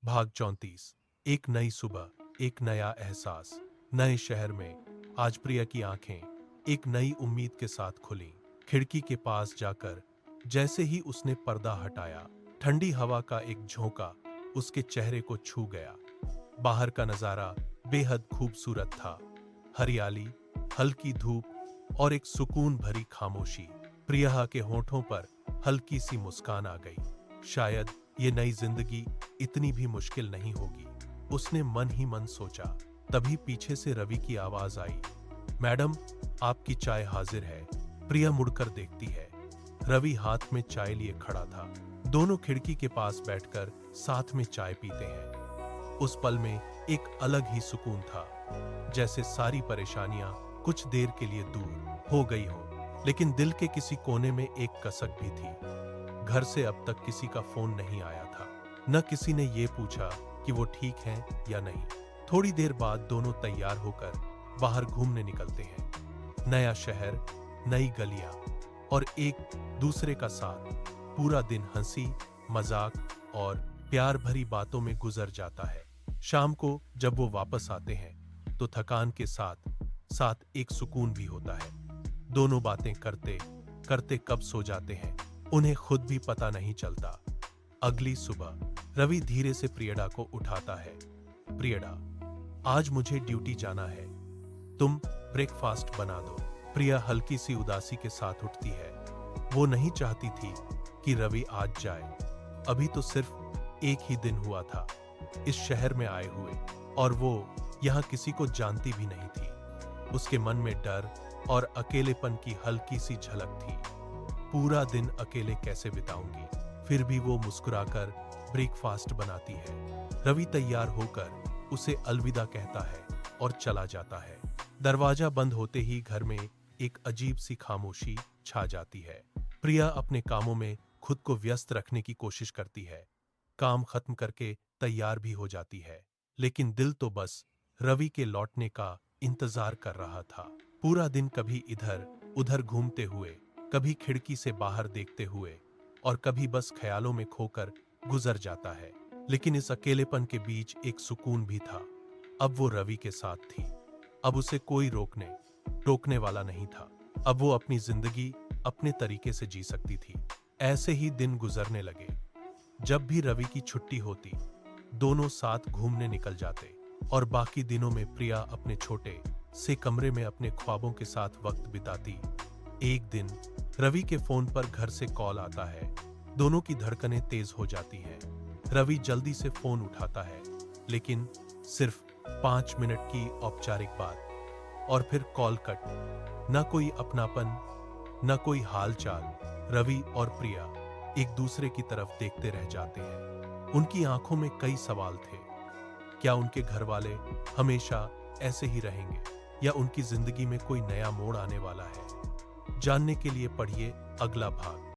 भाग 34। एक नई सुबह, एक नया एहसास। नए शहर में आज प्रिया की आंखें एक नई उम्मीद के साथ खुलीं। खिड़की के पास जाकर जैसे ही उसने पर्दा हटाया, ठंडी हवा का एक झोंका उसके चेहरे को छू गया। बाहर का नजारा बेहद खूबसूरत था। हरियाली, हल्की धूप और एक सुकून भरी खामोशी। प्रिया के होठों पर हल्की सी मुस्कान आ गई। शायद ये नई जिंदगी इतनी भी मुश्किल नहीं होगी, उसने मन ही मन सोचा। तभी पीछे से रवि की आवाज आई, मैडम, आपकी चाय हाजिर है। प्रिया मुड़कर देखती है। रवि हाथ में चाय लिए खड़ा था। दोनों खिड़की के पास बैठकर साथ में चाय पीते हैं। उस पल में एक अलग ही सुकून था, जैसे सारी परेशानियां कुछ देर के लिए दूर हो गई हो। लेकिन दिल के किसी कोने में एक कसक भी थी। घर से अब तक किसी का फोन नहीं आया था, न किसी ने ये पूछा कि वो ठीक हैं या नहीं। थोड़ी देर बाद दोनों तैयार होकर बाहर घूमने निकलते हैं। नया शहर, नई गलियां और एक दूसरे का साथ। पूरा दिन हंसी, मजाक और प्यार भरी बातों में गुजर जाता है। शाम को जब वो वापस आते हैं तो थकान के साथ साथ एक सुकून भी होता है। दोनों बातें करते करते कब सो जाते हैं उन्हें खुद भी पता नहीं चलता। अगली सुबह रवि धीरे से प्रियडा को उठाता है। प्रियडा, आज मुझे ड्यूटी जाना है, तुम ब्रेकफास्ट बना दो। प्रिया हल्की सी उदासी के साथ उठती है। वो नहीं चाहती थी कि रवि आज जाए। अभी तो सिर्फ एक ही दिन हुआ था इस शहर में आए हुए, और वो यहाँ किसी को जानती भी नहीं थी। उसके मन में डर और अकेलेपन की हल्की सी झलक थी। पूरा दिन अकेले कैसे बिताऊंगी। फिर भी वो मुस्कुराकर ब्रेकफास्ट बनाती है। रवि तैयार होकर उसे अलविदा कहता है और चला जाता है। दरवाजा बंद होते ही घर में एक अजीब सी खामोशी छा जाती है। प्रिया अपने कामों में खुद को व्यस्त रखने की कोशिश करती है। काम खत्म करके तैयार भी हो जाती है, लेकिन दिल तो बस रवि के लौटने का इंतजार कर रहा था। पूरा दिन कभी इधर उधर घूमते हुए, कभी खिड़की से बाहर देखते हुए और कभी बस ख्यालों में खोकर गुजर जाता है। लेकिन इस अकेलेपन के बीच एक सुकून भी था। अब वो रवि के साथ थी। अब उसे कोई टोकने वाला नहीं था। अब वो अपनी जिंदगी अपने तरीके से जी सकती थी। ऐसे ही दिन गुजरने लगे। जब भी रवि की छुट्टी होती, दोनों साथ घूमने निकल जाते और बाकी दिनों में प्रिया अपने छोटे से कमरे में अपने ख्वाबों के साथ वक्त बिताती। एक दिन रवि के फोन पर घर से कॉल आता है। दोनों की धड़कनें तेज हो जाती हैं। रवि जल्दी से फोन उठाता है, लेकिन सिर्फ 5 मिनट की औपचारिक बात और फिर कॉल कट। न कोई अपनापन, न कोई हालचाल। रवि और प्रिया एक दूसरे की तरफ देखते रह जाते हैं। उनकी आंखों में कई सवाल थे। क्या उनके घर वाले हमेशा ऐसे ही रहेंगे, या उनकी जिंदगी में कोई नया मोड़ आने वाला है? जानने के लिए पढ़िए अगला भाग।